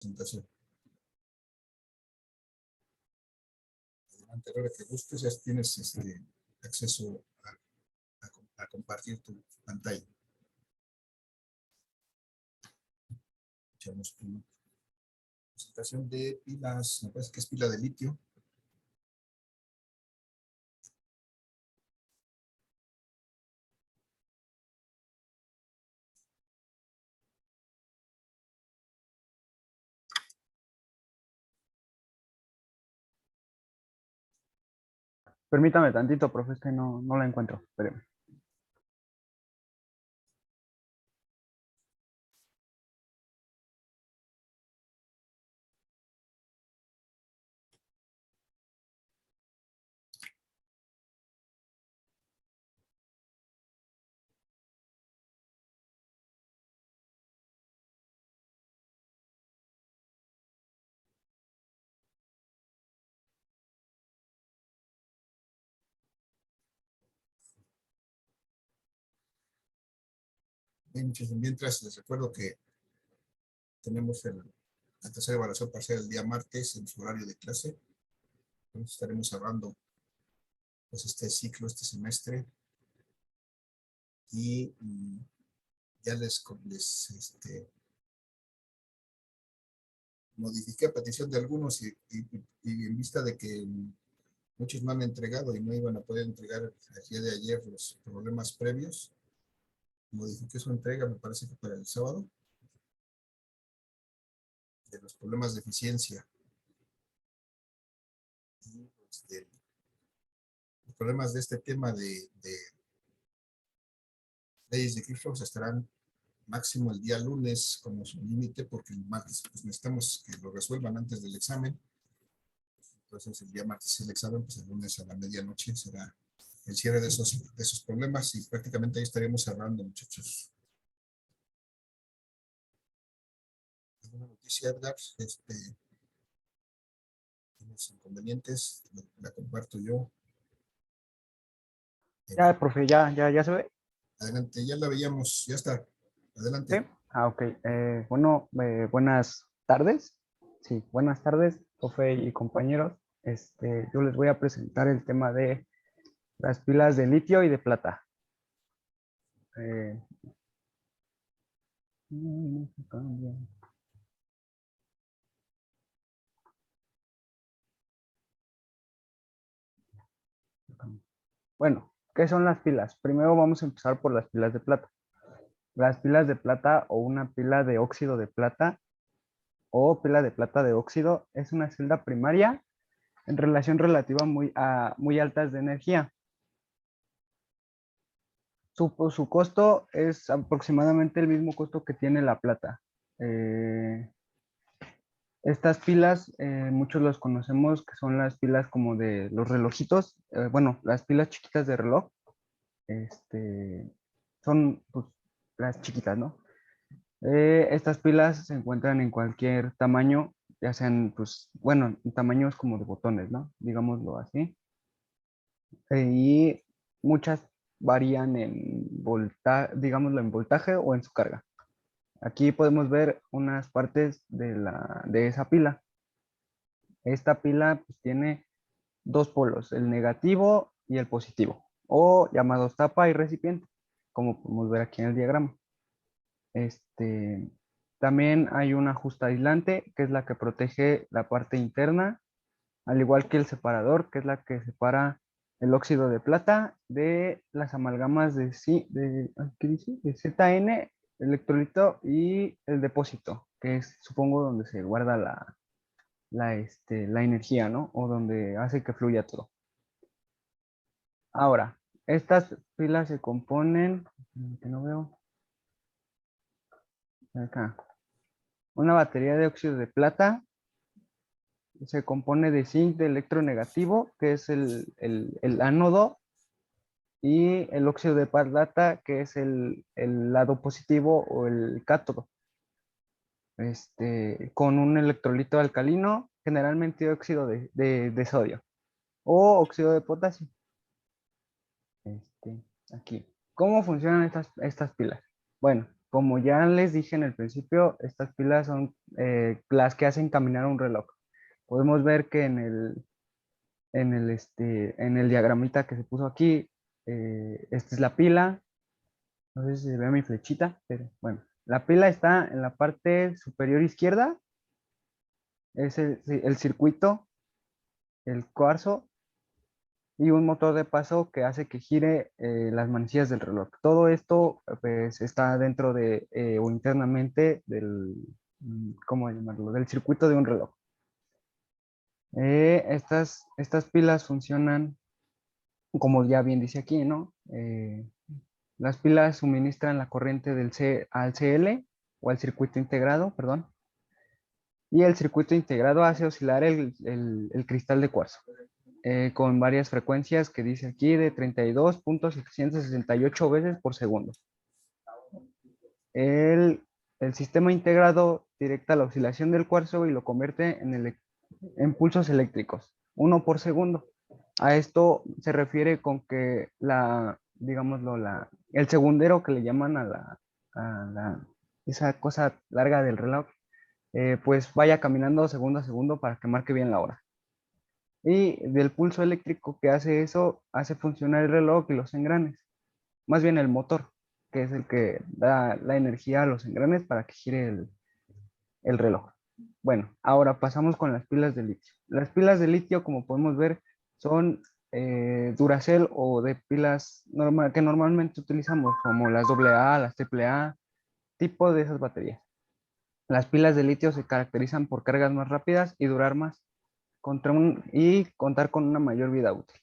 presentación. Adelante, ahora que gustes, ya tienes acceso a compartir tu pantalla. Echamos una presentación de pilas, me parece que es pila de litio. Permítame tantito, profe, es que no la encuentro. Espéreme. Bien, mientras les recuerdo que tenemos la tercera evaluación parcial el día martes en su horario de clase. Entonces estaremos cerrando pues, este ciclo, este semestre. Y ya les modifiqué a petición de algunos y en vista de que muchos me han entregado y no iban a poder entregar el día de ayer los problemas previos, modifiqué su entrega, me parece que para el sábado, de los problemas de eficiencia. Y los problemas de este tema de leyes de Kirchhoff estarán máximo el día lunes como su límite, porque el martes pues, necesitamos que lo resuelvan antes del examen. Entonces el día martes el examen, pues el lunes a la medianoche será el cierre de esos problemas y prácticamente ahí estaremos cerrando, muchachos. ¿Alguna noticia, Edgar? ¿Tienes inconvenientes? La comparto yo. Ya, profe, ya se ve. Adelante, ya la veíamos, ya está. ¿Sí? Adelante. Ah, ok. Bueno, buenas tardes. Sí, buenas tardes, profe y compañeros. Yo les voy a presentar el tema de las pilas de litio y de plata. Eh, no se cambia. Bueno, ¿qué son las pilas? Primero vamos a empezar por las pilas de plata. Las pilas de plata o una pila de óxido de plata o pila de plata de óxido es una celda primaria en relación relativa muy altas de energía. Su costo es aproximadamente el mismo costo que tiene la plata. Estas pilas, muchos los conocemos que son las pilas como de los relojitos, bueno, las pilas chiquitas de reloj, son pues, las chiquitas, ¿no? Estas pilas se encuentran en cualquier tamaño, ya sean, pues, bueno, tamaños como de botones, ¿no? Digámoslo así. Y muchas varían en digámoslo, en voltaje o en su carga. Aquí podemos ver unas partes de esa pila. Esta pila pues, tiene dos polos, el negativo y el positivo, o llamados tapa y recipiente, como podemos ver aquí en el diagrama. Este, también hay una justa aislante, que es la que protege la parte interna, al igual que el separador, que es la que separa el óxido de plata de las amalgamas ¿qué dice? De ZN, electrolito y el depósito, que es, supongo, donde se guarda la energía, ¿no? O donde hace que fluya todo. Ahora, estas pilas se componen, que no veo, acá, una batería de óxido de plata se compone de zinc de electronegativo, que es el ánodo, y el óxido de plata, que es el lado positivo o el cátodo. Con un electrolito alcalino, generalmente óxido de sodio o óxido de potasio. Aquí. ¿Cómo funcionan estas pilas? Bueno, como ya les dije en el principio, estas pilas son las que hacen caminar un reloj. Podemos ver que en el diagramita que se puso aquí, esta es la pila. No sé si se ve mi flechita, pero bueno. La pila está en la parte superior izquierda, es el circuito, el cuarzo y un motor de paso que hace que gire las manecillas del reloj. Todo esto pues, está dentro de o internamente del, ¿cómo llamarlo? Del circuito de un reloj. Estas pilas funcionan, como ya bien dice aquí, ¿no? Las pilas suministran la corriente del C al CL o al circuito integrado, perdón. Y el circuito integrado hace oscilar el cristal de cuarzo con varias frecuencias que dice aquí de 32.768 veces por segundo. El, el sistema integrado directa la oscilación del cuarzo y lo convierte en pulsos eléctricos, uno por segundo. A esto se refiere con que digámoslo, el segundero que le llaman esa cosa larga del reloj, pues vaya caminando segundo a segundo para que marque bien la hora. Y del pulso eléctrico que hace eso, hace funcionar el reloj y los engranes. Más bien el motor, que es el que da la energía a los engranes para que gire el reloj. Bueno, ahora pasamos con las pilas de litio. Las pilas de litio, como podemos ver, son Duracell o de pilas que normalmente utilizamos, como las AA, las AAA, tipo de esas baterías. Las pilas de litio se caracterizan por cargas más rápidas y durar más, y contar con una mayor vida útil.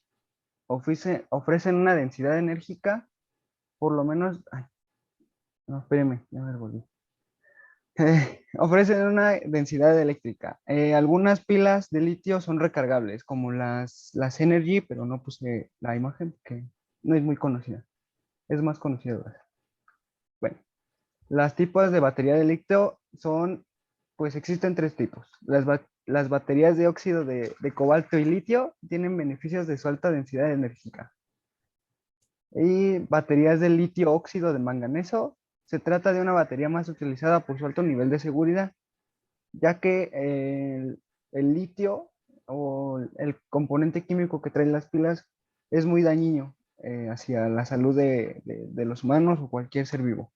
Ofrecen una densidad enérgica, por lo menos, ay, no, espéreme, ya me volví. Ofrecen una densidad eléctrica. Algunas pilas de litio son recargables, como las Energy, pero no puse la imagen que no es muy conocida. Es más conocida. Bueno, las tipos de batería de litio son, pues existen tres tipos. Las baterías de óxido de cobalto y litio tienen beneficios de su alta densidad enérgica. Y baterías de litio óxido de manganeso, se trata de una batería más utilizada por su alto nivel de seguridad, ya que el litio o el componente químico que traen las pilas es muy dañino hacia la salud de los humanos o cualquier ser vivo.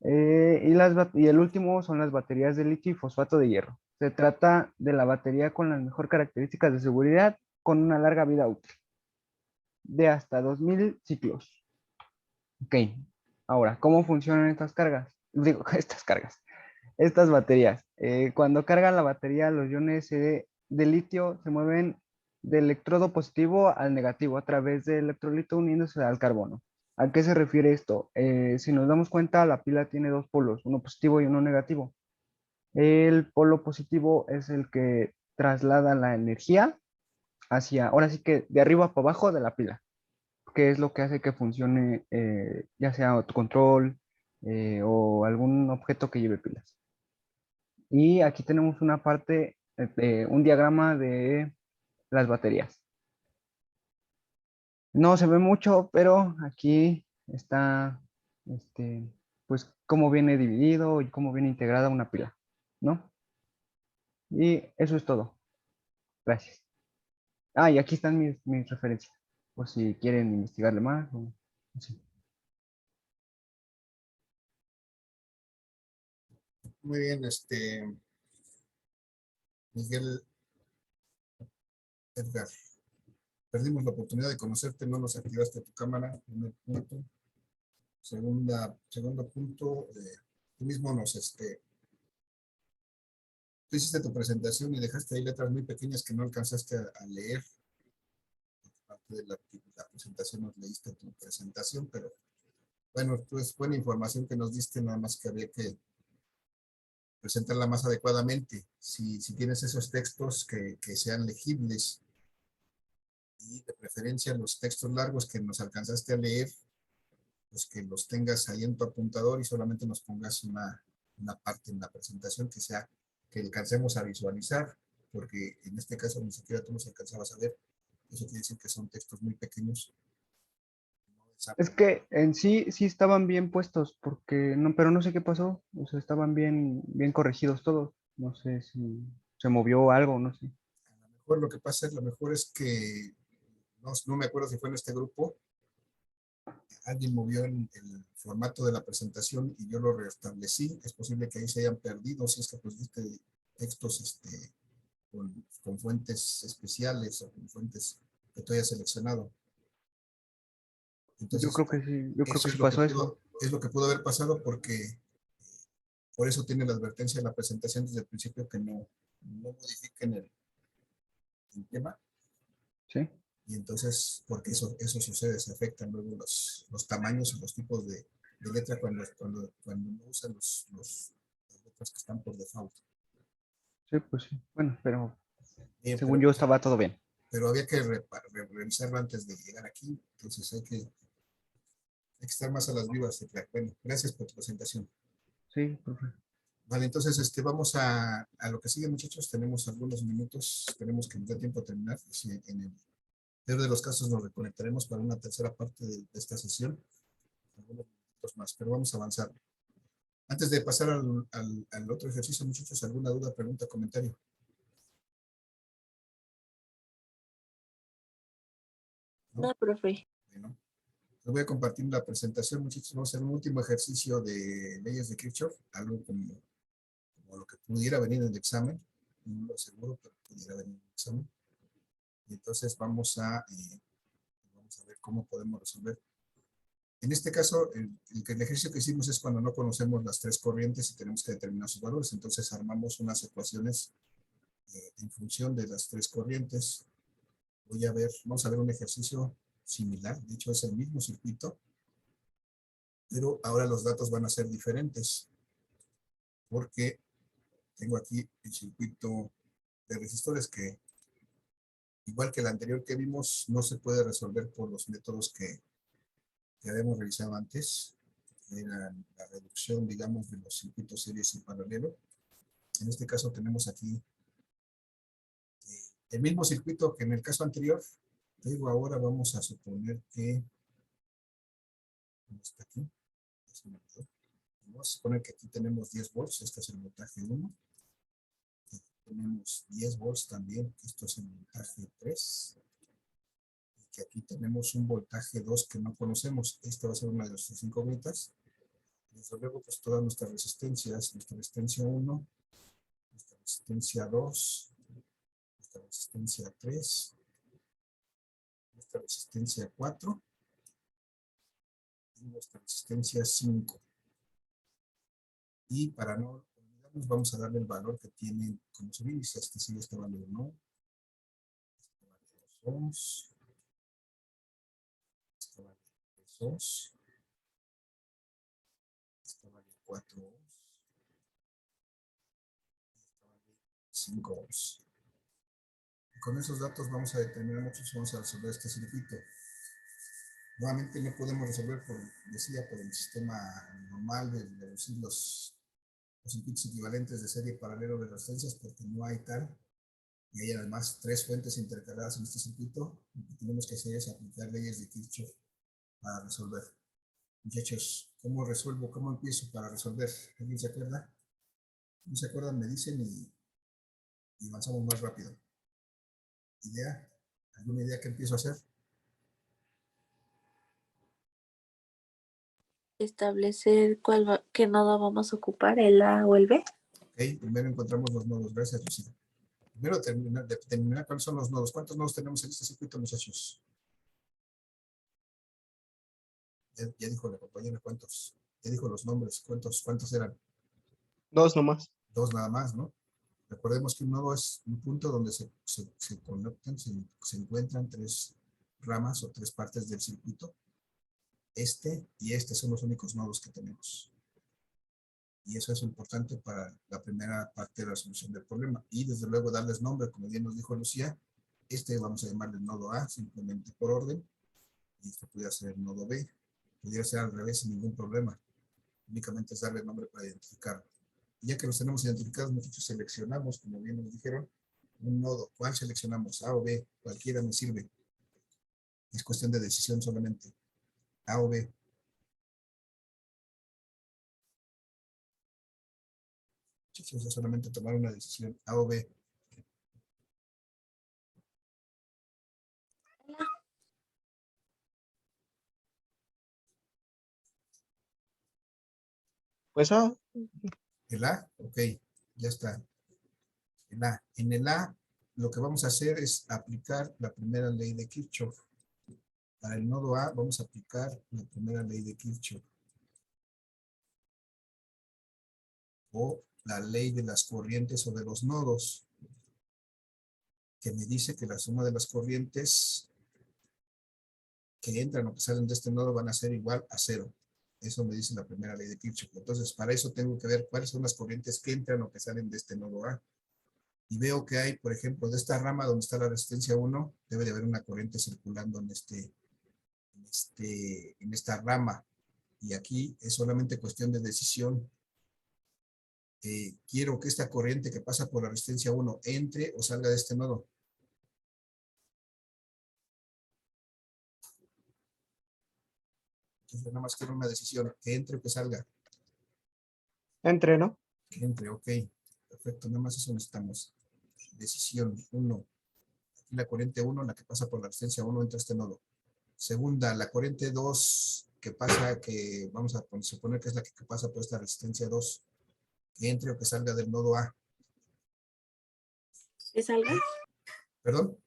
Y el último son las baterías de litio y fosfato de hierro. Se trata de la batería con las mejores características de seguridad con una larga vida útil de hasta 2000 ciclos. Ok, ahora, ¿cómo funcionan estas cargas? Digo, estas baterías. Cuando carga la batería, los iones de litio se mueven del electrodo positivo al negativo a través del electrolito uniéndose al carbono. ¿A qué se refiere esto? Si nos damos cuenta, la pila tiene dos polos, uno positivo y uno negativo. El polo positivo es el que traslada la energía ahora sí que de arriba para abajo de la pila, que es lo que hace que funcione ya sea autocontrol o algún objeto que lleve pilas. Y aquí tenemos una parte, un diagrama de las baterías. No se ve mucho, pero aquí está, pues, cómo viene dividido y cómo viene integrada una pila, ¿no? Y eso es todo. Gracias. Ah, y aquí están mis referencias, por si quieren investigarle más o así. Muy bien, Miguel, Edgar. Perdimos la oportunidad de conocerte, no nos activaste tu cámara, primer punto. Segundo punto, tú mismo tú hiciste tu presentación y dejaste ahí letras muy pequeñas que no alcanzaste a leer. Parte de la presentación nos leíste tu presentación, pero bueno, pues buena información que nos diste, nada más que había que presentarla más adecuadamente. Si tienes esos textos que sean legibles y de preferencia los textos largos que nos alcanzaste a leer, pues que los tengas ahí en tu apuntador y solamente nos pongas una parte en la presentación que alcancemos a visualizar, porque en este caso ni siquiera tú nos alcanzabas a ver. Eso quiere decir que son textos muy pequeños. Es que en sí, sí estaban bien puestos, porque no, pero no sé qué pasó. O sea, estaban bien corregidos todos. No sé si se movió algo, no sé. A lo mejor lo que pasa es, lo mejor es que, no me acuerdo si fue en este grupo, alguien movió el formato de la presentación y yo lo restablecí. Es posible que ahí se hayan perdido, si es que pusiste textos con fuentes especiales o con fuentes que tú hayas seleccionado. Yo Entonces, creo que sí, yo creo eso que sí pasó eso. es lo que pudo haber pasado porque por eso tiene la advertencia de la presentación desde el principio que no modifiquen el tema. Sí, Y entonces, porque eso sucede, se afectan luego los tamaños y los tipos de letra cuando no usan las letras que están por default. sí, pues sí. Bueno, pero Bien, según yo estaba todo bien. pero había que revisarlo antes de llegar aquí, entonces hay que estar más a las vivas. Bueno, gracias por tu presentación. Sí, profe. Vale, entonces a lo que sigue, muchachos. Tenemos algunos minutos, tenemos que nos dé tiempo a terminar. Si en el peor de los casos nos reconectaremos para una tercera parte de esta sesión, algunos minutos más, pero vamos a avanzar. Antes de pasar al otro ejercicio, muchachos, ¿alguna duda, pregunta, comentario? ¿No? No, profe. Bueno, les voy a compartir la presentación, muchachos. Vamos a hacer un último ejercicio de leyes de Kirchhoff, algo como lo que pudiera venir en el examen. No lo aseguro, pero pudiera venir en el examen. Y entonces vamos a ver cómo podemos resolver. En este caso, el ejercicio que hicimos es cuando no conocemos las tres corrientes y tenemos que determinar sus valores. Entonces armamos unas ecuaciones en función de las tres corrientes. Vamos a ver un ejercicio similar. De hecho, es el mismo circuito, pero ahora los datos van a ser diferentes porque tengo aquí el circuito de resistores que, igual que el anterior que vimos, no se puede resolver por los métodos que habíamos revisado antes. Era la reducción, digamos, de los circuitos series y paralelo. En este caso tenemos aquí el mismo circuito que en el caso anterior, pero ahora vamos a suponer que, ¿cómo está aquí? Vamos a suponer que aquí tenemos 10 volts, este es el voltaje 1. Tenemos 10 volts también, esto es el voltaje 3. Y que aquí tenemos un voltaje 2 que no conocemos. Esta va a ser una de nuestras incógnitas. Desde luego, pues todas nuestras resistencias, nuestra resistencia 1, nuestra resistencia 2, nuestra resistencia 3, nuestra resistencia 4 y nuestra resistencia 5. Y para no olvidarnos, vamos a darle el valor que tiene como subíndice. Este sí, este valor no. Este vale 2 ohms. Este vale 3 ohms. Este vale 4 ohms. Este vale 5 ohms. Y con esos datos vamos a determinar muchos, vamos a resolver este circuito. Nuevamente no podemos resolver, decía, por el sistema normal de reducir los circuitos equivalentes de serie paralelo de resistencias, porque no hay tal. Y hay además tres fuentes intercaladas en este circuito. Lo que tenemos que hacer es aplicar leyes de Kirchhoff para resolver. Muchachos, ¿cómo resuelvo? ¿Cómo empiezo para resolver? ¿Alguien se acuerda? ¿No se acuerdan? Me dicen y avanzamos más rápido. ¿Idea? ¿Alguna idea que empiezo a hacer? Establecer qué nodo vamos a ocupar, el A o el B. Ok, primero encontramos los nodos. Gracias, Lucía. Primero determinar cuáles son los nodos. ¿Cuántos nodos tenemos en este circuito, muchachos? Ya dijo la compañera cuántos. Ya dijo los nombres. ¿Cuántos eran? Dos nomás. Dos nada más, ¿no? Recordemos que un nodo es un punto donde se conectan, se encuentran tres ramas o tres partes del circuito. Este y este son los únicos nodos que tenemos. Y eso es importante para la primera parte de la solución del problema. Y desde luego darles nombre, como bien nos dijo Lucía. Este vamos a llamarle nodo A, simplemente por orden. Y este pudiera ser el nodo B. Pudiera ser al revés sin ningún problema. Únicamente es darle nombre para identificarlo. Y ya que los tenemos identificados, nosotros seleccionamos, como bien nos dijeron, un nodo. ¿Cuál seleccionamos? A o B, cualquiera me sirve. Es cuestión de decisión solamente. A o B. Chicos, es solamente tomar una decisión, A o B. Pues A. El A, ok, ya está. El A. En el A, lo que vamos a hacer es aplicar la primera ley de Kirchhoff. Para el nodo A, vamos a aplicar la primera ley de Kirchhoff. O la ley de las corrientes o de los nodos, que me dice que la suma de las corrientes que entran o que salen de este nodo van a ser igual a 0. Eso me dice la primera ley de Kirchhoff. Entonces, para eso tengo que ver cuáles son las corrientes que entran o que salen de este nodo A. Y veo que hay, por ejemplo, de esta rama donde está la resistencia 1, debe de haber una corriente circulando en esta rama. Y aquí es solamente cuestión de decisión. Quiero que esta corriente que pasa por la resistencia 1 entre o salga de este nodo. Entonces, nada más quiero una decisión, que entre o que salga. Entre, ¿no? Que entre, ok. Perfecto, nada más eso necesitamos. Decisión 1. Aquí la corriente 1, la que pasa por la resistencia 1, entra a este nodo. Segunda, la corriente 2, que pasa, que vamos a suponer que es la que pasa por esta resistencia 2, que entre o que salga del nodo A. ¿Que salga? ¿Perdón?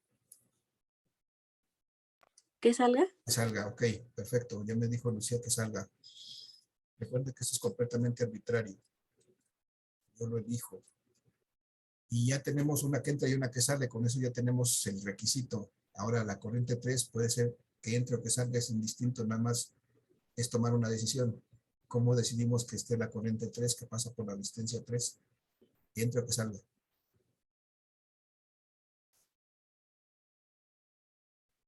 ¿Que salga? Que salga, ok, perfecto. Ya me dijo Lucía que salga. Recuerde que esto es completamente arbitrario. Yo lo elijo. Y ya tenemos una que entra y una que sale. Con eso ya tenemos el requisito. Ahora la corriente 3 puede ser que entre o que salga, es indistinto, nada más es tomar una decisión. ¿Cómo decidimos que esté la corriente 3 que pasa por la resistencia 3? Que entre o que salga.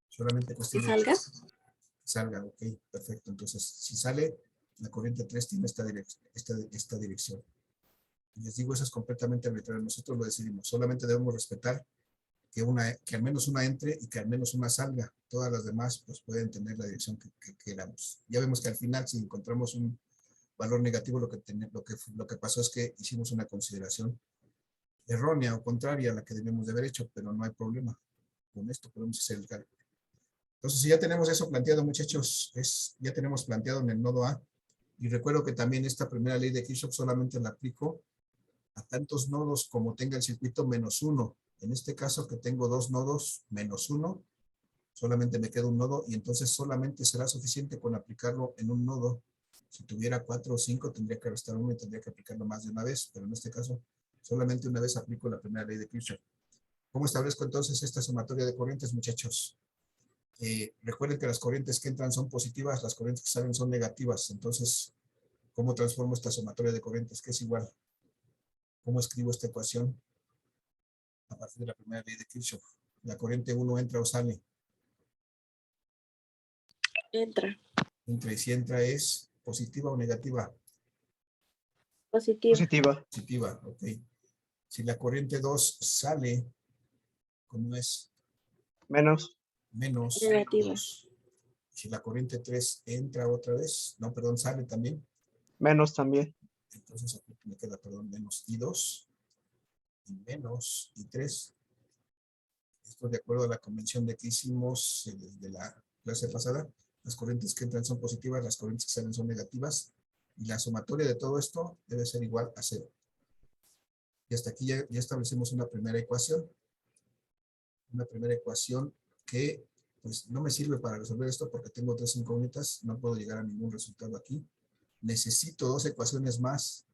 Solamente ¿Que cuestión de salga? salga, ok, perfecto. Entonces, si sale, la corriente 3 tiene esta dirección. Y les digo, eso es completamente arbitrario. Nosotros lo decidimos. Solamente debemos respetar que al menos una entre y que al menos una salga. Todas las demás pues pueden tener la dirección que queramos. Ya vemos que al final, si encontramos un valor negativo, lo que pasó es que hicimos una consideración errónea o contraria a la que debemos de haber hecho, pero no hay problema. Con esto podemos hacer el cálculo. Entonces, si ya tenemos eso planteado, muchachos, ya tenemos planteado en el nodo A. Y recuerdo que también esta primera ley de Kirchhoff solamente la aplico a tantos nodos como tenga el circuito menos 1. En este caso que tengo 2 nodos menos 1, solamente me queda un nodo y entonces solamente será suficiente con aplicarlo en un nodo. Si tuviera 4 o 5 tendría que restar 1 y tendría que aplicarlo más de una vez, pero en este caso solamente una vez aplico la primera ley de Kirchhoff. ¿Cómo establezco entonces esta sumatoria de corrientes, muchachos? Recuerden que las corrientes que entran son positivas, las corrientes que salen son negativas. Entonces, ¿cómo transformo esta sumatoria de corrientes? Que es igual. ¿Cómo escribo esta ecuación? A partir de la primera ley de Kirchhoff. La corriente 1 entra o sale. Entra. Entra, y si entra es positiva o negativa. Positivo. Positiva. Positiva, ok. Si la corriente 2 sale, ¿cómo es? Menos. Menos Negativa. 2. Si la corriente 3 entra otra vez, no, perdón, sale también. Menos también. Entonces aquí me queda, perdón, menos I2 y menos I3. Esto de acuerdo a la convención de que hicimos desde la clase pasada. Las corrientes que entran son positivas, las corrientes que salen son negativas. Y la sumatoria de todo esto debe ser igual a 0. Y hasta aquí ya establecimos una primera ecuación. Una primera ecuación que pues no me sirve para resolver esto porque tengo 3 incógnitas. No puedo llegar a ningún resultado aquí. Necesito 2 ecuaciones más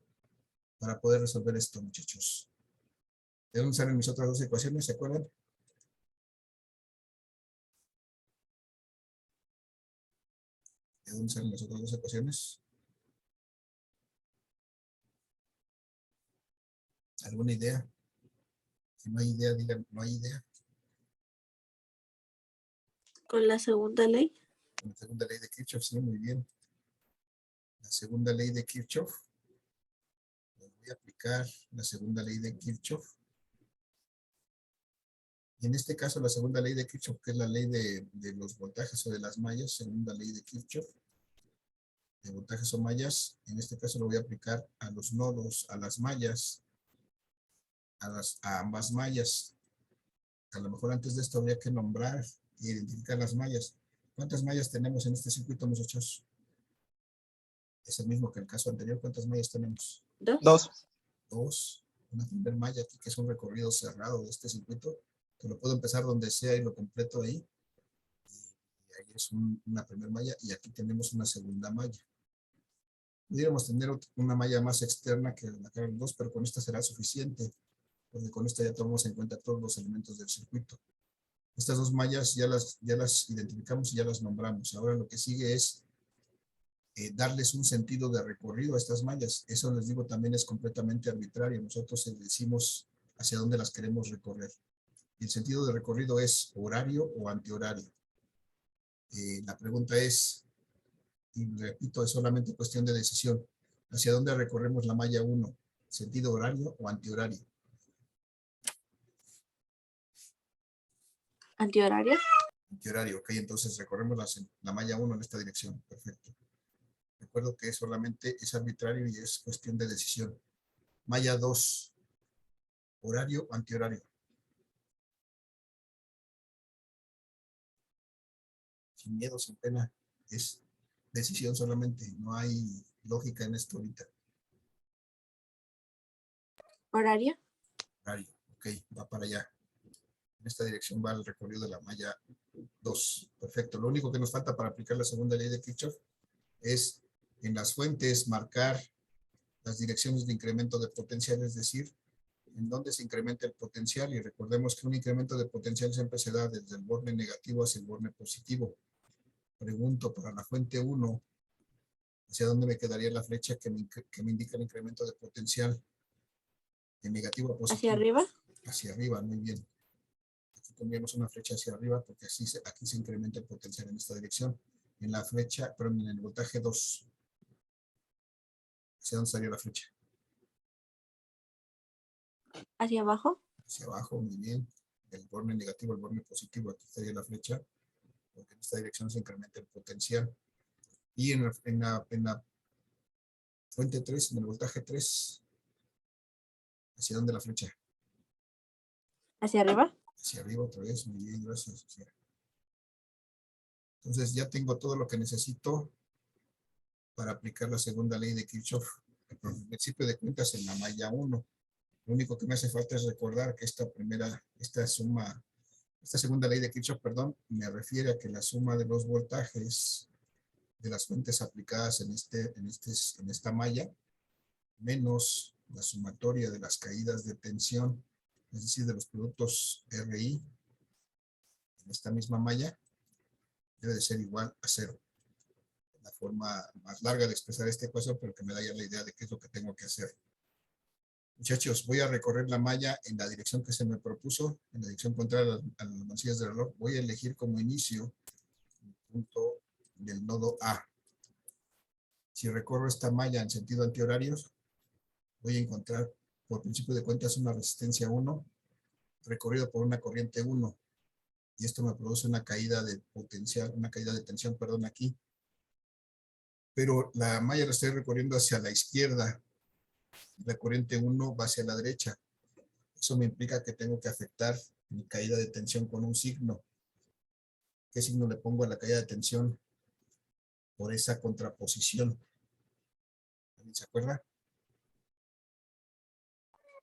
para poder resolver esto, muchachos. ¿De dónde salen mis otras 2 ecuaciones? ¿Se acuerdan? ¿De dónde salen las otras 2 ecuaciones? ¿Alguna idea? Si no hay idea, digan, no hay idea. Con la segunda ley. Con la segunda ley de Kirchhoff, sí, muy bien. La segunda ley de Kirchhoff. Voy a aplicar la segunda ley de Kirchhoff. Y en este caso, la segunda ley de Kirchhoff, que es la ley de los voltajes o de las mallas, segunda ley de Kirchhoff. de voltajes o mallas. En este caso lo voy a aplicar a los nodos, a las mallas, a ambas mallas. A lo mejor antes de esto habría que nombrar e identificar las mallas. ¿Cuántas mallas tenemos en este circuito, muchachos? Es el mismo que el caso anterior. ¿Cuántas mallas tenemos? 2. 2. 2. Una primera malla aquí, que es un recorrido cerrado de este circuito, que lo puedo empezar donde sea y lo completo ahí. Y ahí es una primera malla, y aquí tenemos una segunda malla. Pudiéramos tener una malla más externa que la carga 2, pero con esta será suficiente, porque con esta ya tomamos en cuenta todos los elementos del circuito. Estas dos mallas ya las identificamos y ya las nombramos. Ahora lo que sigue es darles un sentido de recorrido a estas mallas. Eso, les digo, también es completamente arbitrario. Nosotros decimos hacia dónde las queremos recorrer. El sentido de recorrido es horario o antihorario. La pregunta es, y repito, es solamente cuestión de decisión. ¿Hacia dónde recorremos la malla 1? ¿Sentido horario o antihorario? Antihorario. Antihorario, ok. Entonces recorremos la malla 1 en esta dirección. Perfecto. Recuerdo que solamente es arbitrario y es cuestión de decisión. Malla 2, horario o antihorario. Sin miedo, sin pena. Es decisión solamente. No hay lógica en esto ahorita. Horario. Horario, ok, va para allá. En esta dirección va el recorrido de la malla 2. Perfecto. Lo único que nos falta para aplicar la segunda ley de Kirchhoff es en las fuentes marcar las direcciones de incremento de potencial, es decir, en dónde se incrementa el potencial. Y recordemos que un incremento de potencial siempre se da desde el borne negativo hacia el borne positivo. Pregunto para la fuente 1, ¿hacia dónde me quedaría la flecha que me indica el incremento de potencial de negativo a positivo? Hacia arriba. Hacia arriba, muy bien. Aquí tendríamos una flecha hacia arriba porque aquí se incrementa el potencial en esta dirección. En la flecha, pero en el voltaje 2, ¿hacia dónde estaría la flecha? Hacia abajo. Hacia abajo, muy bien. Del borne negativo al borne positivo, aquí estaría la flecha, porque en esta dirección se incrementa el potencial. Y en la fuente 3, en el voltaje 3, ¿hacia dónde la flecha? Hacia arriba. Hacia arriba otra vez, muy bien, gracias. Entonces ya tengo todo lo que necesito para aplicar la segunda ley de Kirchhoff. El principio de cuentas en la malla 1. Lo único que me hace falta es recordar que esta segunda ley de Kirchhoff, perdón, me refiere a que la suma de los voltajes de las fuentes aplicadas en esta malla, menos la sumatoria de las caídas de tensión, es decir, de los productos RI en esta misma malla, debe de ser igual a 0. La forma más larga de expresar esta ecuación, pero que me da ya la idea de qué es lo que tengo que hacer. Muchachos, voy a recorrer la malla en la dirección que se me propuso, en la dirección contraria a las manecillas del reloj. Voy a elegir como inicio el punto del nodo A. Si recorro esta malla en sentido antihorario, voy a encontrar por principio de cuentas una resistencia 1 recorrido por una corriente 1. Y esto me produce una caída de potencial, una caída de tensión, perdón, aquí. Pero la malla la estoy recorriendo hacia la izquierda. La corriente 1 va hacia la derecha. Eso me implica que tengo que afectar mi caída de tensión con un signo. ¿Qué signo le pongo a la caída de tensión? Por esa contraposición. ¿Alguien se acuerda?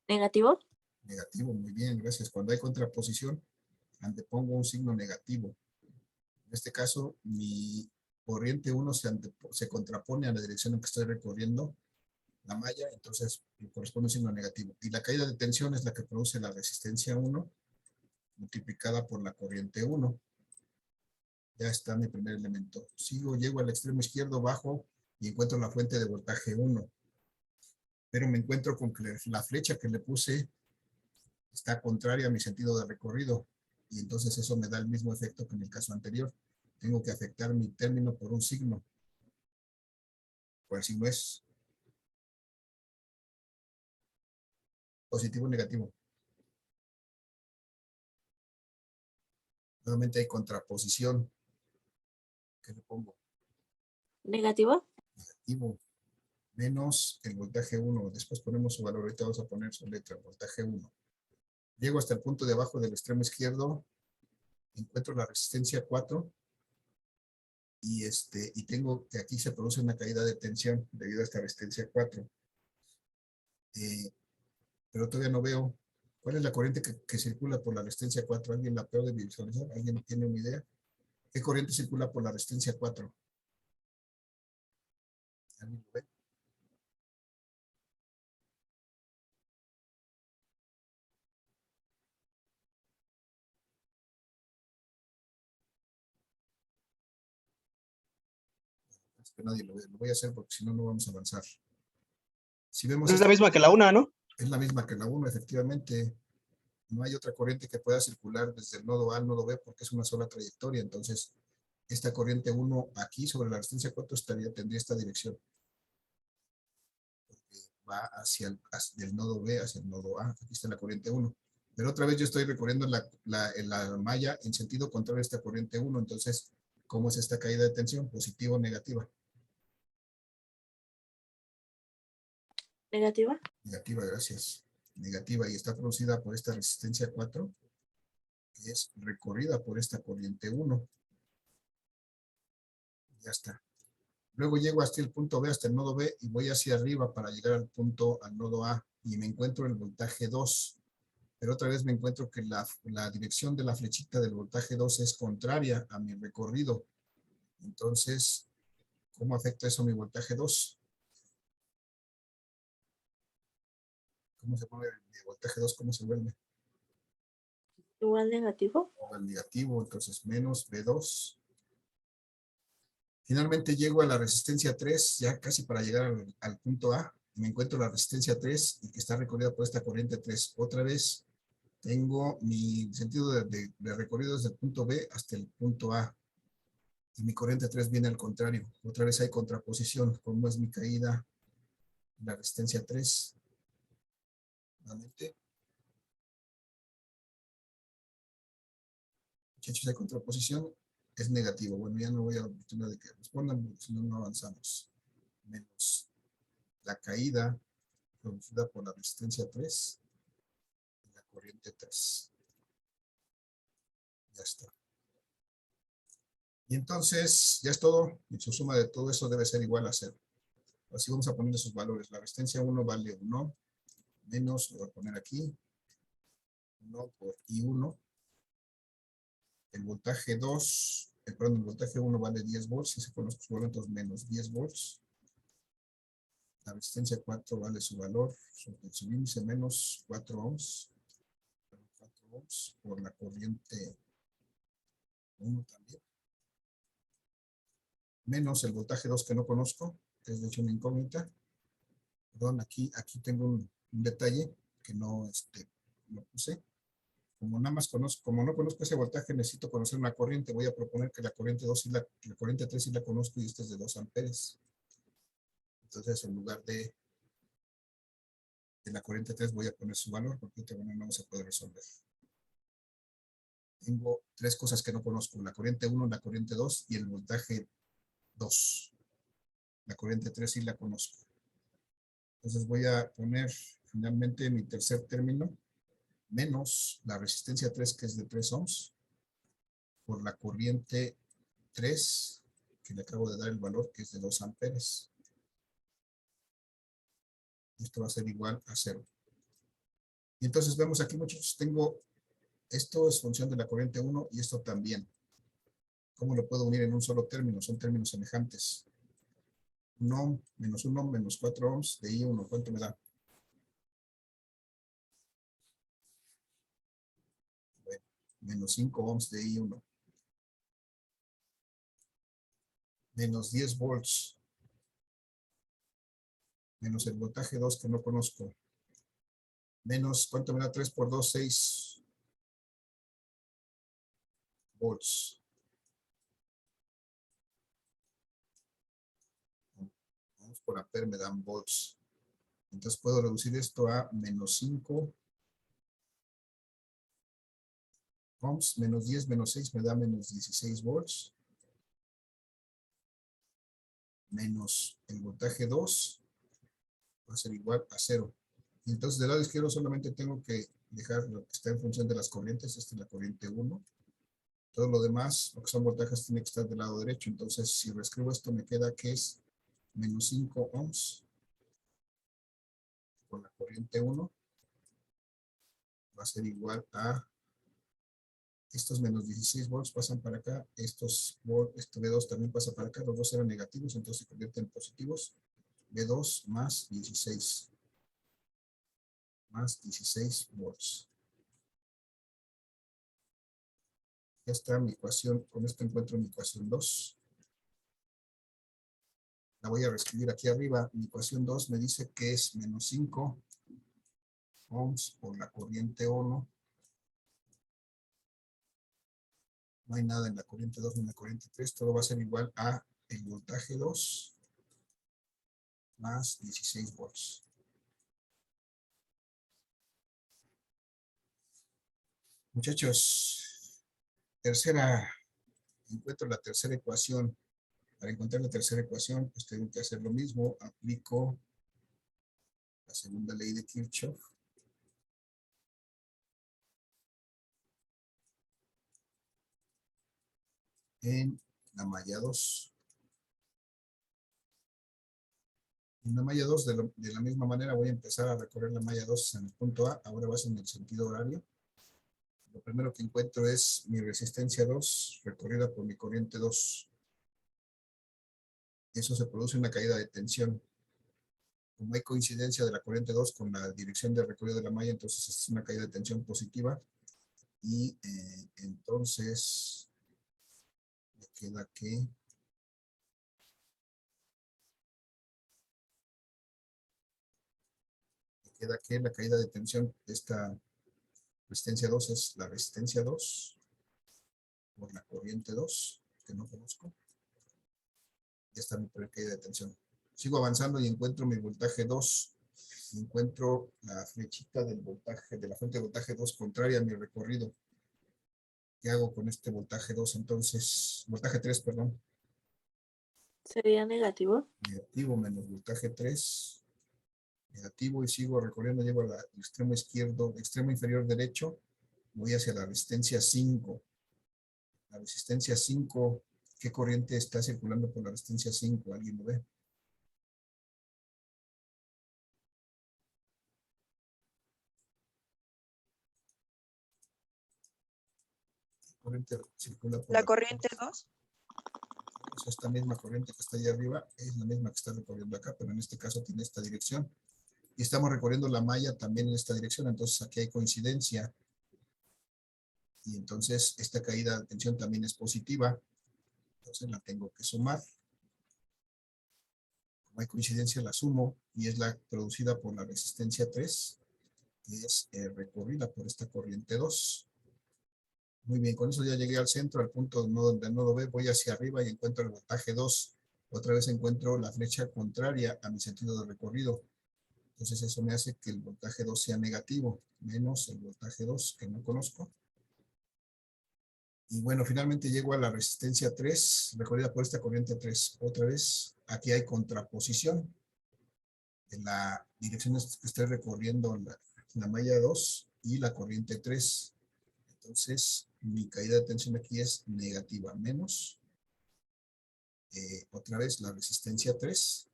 Negativo. Negativo, muy bien, gracias. Cuando hay contraposición, antepongo un signo negativo. En este caso, mi corriente 1 se contrapone a la dirección en que estoy recorriendo la malla, entonces le corresponde un signo negativo. Y la caída de tensión es la que produce la resistencia 1 multiplicada por la corriente 1. Ya está mi primer elemento. Sigo, llego al extremo izquierdo, bajo y encuentro la fuente de voltaje 1. Pero me encuentro con que la flecha que le puse está contraria a mi sentido de recorrido. Y entonces eso me da el mismo efecto que en el caso anterior. Tengo que afectar mi término por un signo. ¿Cuál signo es? Positivo o negativo. Nuevamente hay contraposición. ¿Qué le pongo? Negativo. negativo, menos el voltaje 1. Después ponemos su valor. Ahorita vamos a poner su letra, voltaje 1. Llego hasta el punto de abajo del extremo izquierdo. Encuentro la resistencia 4. Y tengo que aquí se produce una caída de tensión debido a esta resistencia 4. Pero todavía no veo cuál es la corriente que circula por la resistencia 4. ¿Alguien la puede visualizar? ¿Alguien tiene una idea? ¿Qué corriente circula por la resistencia 4? ¿Alguien lo ve? Es que nadie lo ve. Lo voy a hacer porque si no, no vamos a avanzar. Si vemos Es la misma que la una, ¿no? es la misma que la 1, efectivamente. No hay otra corriente que pueda circular desde el nodo A al nodo B porque es una sola trayectoria. Entonces, esta corriente 1 aquí sobre la resistencia 4 tendría esta dirección. Porque va del nodo B hacia el nodo A. Aquí está la corriente 1. Pero otra vez yo estoy recorriendo la malla en sentido contrario a esta corriente 1. Entonces, ¿cómo es esta caída de tensión? ¿Positiva o negativa? ¿Negativa? Negativa, gracias. Negativa, y está producida por esta resistencia 4, que es recorrida por esta corriente 1. Ya está. Luego llego hasta el punto B, hasta el nodo B, y voy hacia arriba para llegar al nodo A, y me encuentro el voltaje 2. Pero otra vez me encuentro que la dirección de la flechita del voltaje 2 es contraria a mi recorrido. Entonces, ¿cómo afecta eso a mi voltaje 2? ¿Cómo se pone mi voltaje 2? ¿Cómo se vuelve? Igual negativo. Al negativo, entonces menos B2. Finalmente llego a la resistencia 3, ya casi para llegar al punto A. Me encuentro la resistencia 3 y que está recorrida por esta corriente 3. Otra vez tengo mi sentido de recorrido desde el punto B hasta el punto A. Y mi corriente 3 viene al contrario. Otra vez hay contraposición. ¿Cómo es mi caída? La resistencia 3. Nuevamente. Muchachos, hay contraposición. Es negativo. Bueno, ya no voy a la oportunidad de que respondan, porque si no, no avanzamos. Menos la caída producida por la resistencia 3 y la corriente 3. Ya está. Y entonces, ya es todo. Y su suma de todo eso debe ser igual a 0. Así vamos a poner esos valores. La resistencia 1 vale 1, menos, lo voy a poner aquí, 1 por I1. El voltaje 2, perdón, el voltaje 1 vale 10 volts. Si se conozco su valor, entonces menos 10 volts. La resistencia 4 vale su valor, su índice menos 4 ohms. 4 ohms por la corriente 1 también. Menos el voltaje 2 que no conozco, que es de hecho una incógnita. Perdón, aquí tengo un detalle que no puse. Como nada más conozco, como no conozco ese voltaje, necesito conocer una corriente. Voy a proponer que la corriente 2 y la corriente 3 sí la conozco y esta es de 2 amperes. Entonces, en lugar de la corriente 3 voy a poner su valor porque no se puede resolver. Tengo 3 cosas que no conozco: la corriente 1, la corriente 2 y el voltaje 2. La corriente 3 sí la conozco. Entonces voy a poner finalmente mi tercer término menos la resistencia 3, que es de 3 ohms, por la corriente 3, que le acabo de dar el valor, que es de 2 amperes. Esto va a ser igual a 0. Y entonces vemos aquí, muchachos, tengo esto es función de la corriente 1 y esto también. ¿Cómo lo puedo unir en un solo término? Son términos semejantes. 1 ohm menos 1 ohm menos 4 ohms de I1. ¿Cuánto me da? Bueno, menos 5 ohms de I1. Menos 10 volts. Menos el voltaje 2 que no conozco. Menos, ¿cuánto me da? 3 por 2, 6 volts. Vamos por ampere, me dan volts. Entonces puedo reducir esto a menos 5 ohms, menos 10, menos 6 me da menos 16 volts. menos el voltaje 2 va a ser igual a 0. Y entonces del lado izquierdo solamente tengo que dejar lo que está en función de las corrientes. Esta es la corriente 1. Todo lo demás, lo que son voltajes, tiene que estar del lado derecho. Entonces, si reescribo esto, me queda que es menos 5 ohms por la corriente 1. Va a ser igual a estos menos 16 volts pasan para acá. Estos este B2 también pasa para acá. Los dos eran negativos, entonces se convierten en positivos. B2 más 16. Más 16 volts. Ya está mi ecuación. Con esto encuentro mi ecuación 2. La voy a reescribir aquí arriba. Mi ecuación 2 me dice que es menos 5 ohms por la corriente 1. No hay nada en la corriente 2 ni en la corriente 3. Todo va a ser igual a el voltaje 2 más 16 volts. Muchachos, encuentro la tercera ecuación. Para encontrar la tercera ecuación, pues tengo que hacer lo mismo. Aplico la segunda ley de Kirchhoff. En la malla 2. En la malla 2, de la misma manera, voy a empezar a recorrer la malla 2 en el punto A. Ahora va a ser en el sentido horario. Lo primero que encuentro es mi resistencia 2, recorrida por mi corriente 2. Eso se produce una caída de tensión. Como hay coincidencia de la corriente 2 con la dirección de recorrido de la malla, entonces es una caída de tensión positiva. Y entonces me queda que la caída de tensión de esta resistencia 2 es la resistencia 2 por la corriente 2, que no conozco. Ya está mi primera caída de tensión. Sigo avanzando y encuentro mi voltaje 2. Encuentro la flechita del voltaje, de la fuente de voltaje 2 contraria a mi recorrido. ¿Qué hago con este voltaje 2? Entonces, voltaje 3, perdón. ¿Sería negativo? Negativo menos voltaje 3. Negativo y sigo recorriendo, llego al extremo izquierdo, extremo inferior derecho. Voy hacia la resistencia 5. La resistencia 5, ¿qué corriente está circulando por la resistencia 5? ¿Alguien lo ve? Corriente circula por La corriente 2. esta misma corriente que está ahí arriba es la misma que está recorriendo acá, pero en este caso tiene esta dirección. Y estamos recorriendo la malla también en esta dirección, entonces aquí hay coincidencia. Y entonces esta caída de tensión también es positiva. Entonces la tengo que sumar. Como hay coincidencia, la sumo y es la producida por la resistencia 3, que es recorrida por esta corriente 2. Muy bien, con eso ya llegué al centro, al punto donde no lo ve, voy hacia arriba y encuentro el voltaje 2. Otra vez encuentro la flecha contraria a mi sentido de recorrido. Entonces eso me hace que el voltaje 2 sea negativo, menos el voltaje 2 que no conozco. Y bueno, finalmente llego a la resistencia 3, recorrida por esta corriente 3. Otra vez, aquí hay contraposición. En la dirección que estoy recorriendo la malla 2 y la corriente 3. Entonces, mi caída de tensión aquí es negativa, menos, otra vez, la resistencia 3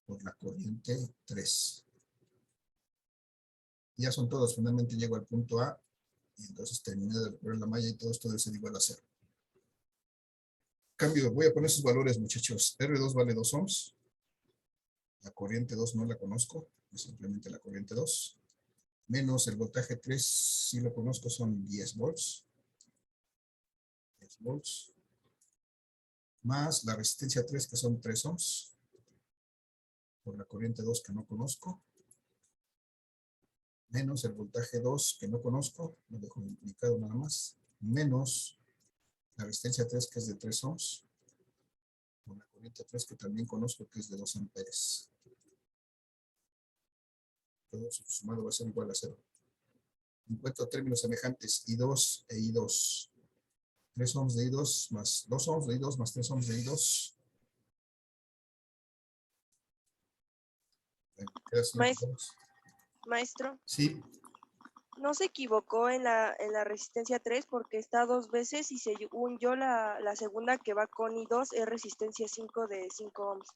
por la corriente 3. Ya son todos, finalmente llego al punto A, y entonces terminé de recorrer la malla y todo esto debe ser igual a 0. Cambio, voy a poner sus valores, muchachos. R2 vale 2 ohms. La corriente 2 no la conozco, es simplemente la corriente 2. Menos el voltaje 3, si lo conozco, son 10 volts. 10 volts. Más la resistencia 3, que son 3 ohms. Por la corriente 2, que no conozco. Menos el voltaje 2, que no conozco. Lo dejo indicado nada más. Menos la resistencia 3, que es de 3 ohms. Por la corriente 3, que también conozco, que es de 2 amperes. Todo su sumado va a ser igual a 0. Encuentro términos semejantes, I2 e I2. 3 ohms de I2 más 2 ohms de I2 más 3 ohms de I2 Queda 5 Maestro. ohms. Maestro, Sí, no se equivocó en la resistencia 3 porque está 2 veces y según yo la segunda que va con I2 es resistencia 5 de 5 ohms.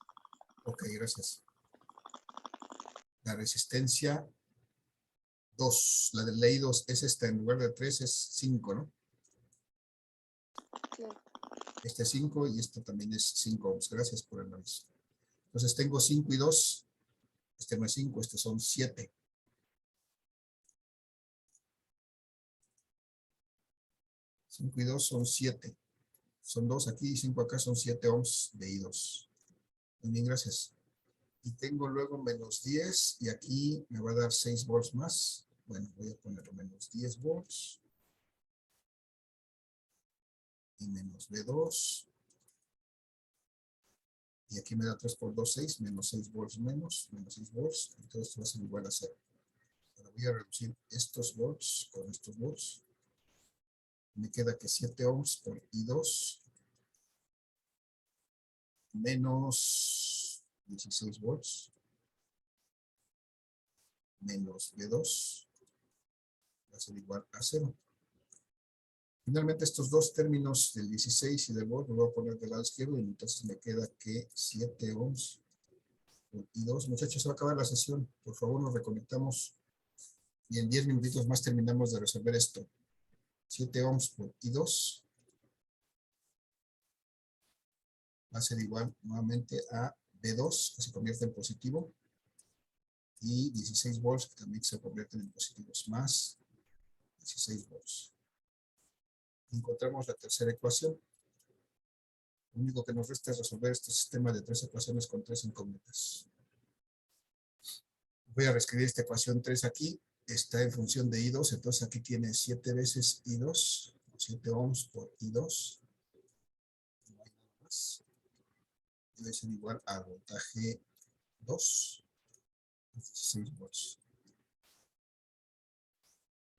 ok, gracias. La resistencia 2, la del ley 2 es esta, en lugar de 3 es 5, ¿no? Sí. Este es 5 y este también es 5 ohms. Gracias por el aviso. Entonces tengo 5 y 2. Este no es 5, estos son 7. 5 y 2 son 7. Son 2 aquí y 5 acá, son 7 ohms de I2. Muy bien, gracias. Y tengo luego menos 10 y aquí me va a dar 6 volts más. Bueno, voy a ponerlo menos 10 volts. Y menos B2. Y aquí me da 3 por 2, 6, menos 6 volts menos 6 volts. Entonces esto va a ser igual a 0. Ahora voy a reducir estos volts con estos volts. Me queda que 7 ohms por I2 menos 16 volts menos B2 va a ser igual a 0. Finalmente estos dos términos del 16 y del volt lo voy a poner del lado izquierdo y entonces me queda que 7 ohms por I2. Muchachos, se va a acabar la sesión. Por favor, nos reconectamos y en 10 minutitos más terminamos de resolver esto. 7 ohms por I2 va a ser igual nuevamente a B2, que se convierte en positivo, y 16 volts, que también se convierten en positivos, más 16 volts. Encontramos la tercera ecuación. Lo único que nos resta es resolver este sistema de 3 ecuaciones con 3 incógnitas. Voy a reescribir esta ecuación 3 aquí. Está en función de I2, entonces aquí tiene 7 veces I2, 7 ohms por I2. No hay nada más. Debe ser igual al voltaje 2, 16 volts.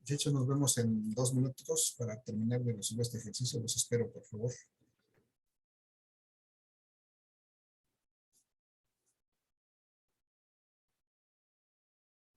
Muchachos, nos vemos en 2 minutos para terminar de resolver este ejercicio. Los espero, por favor.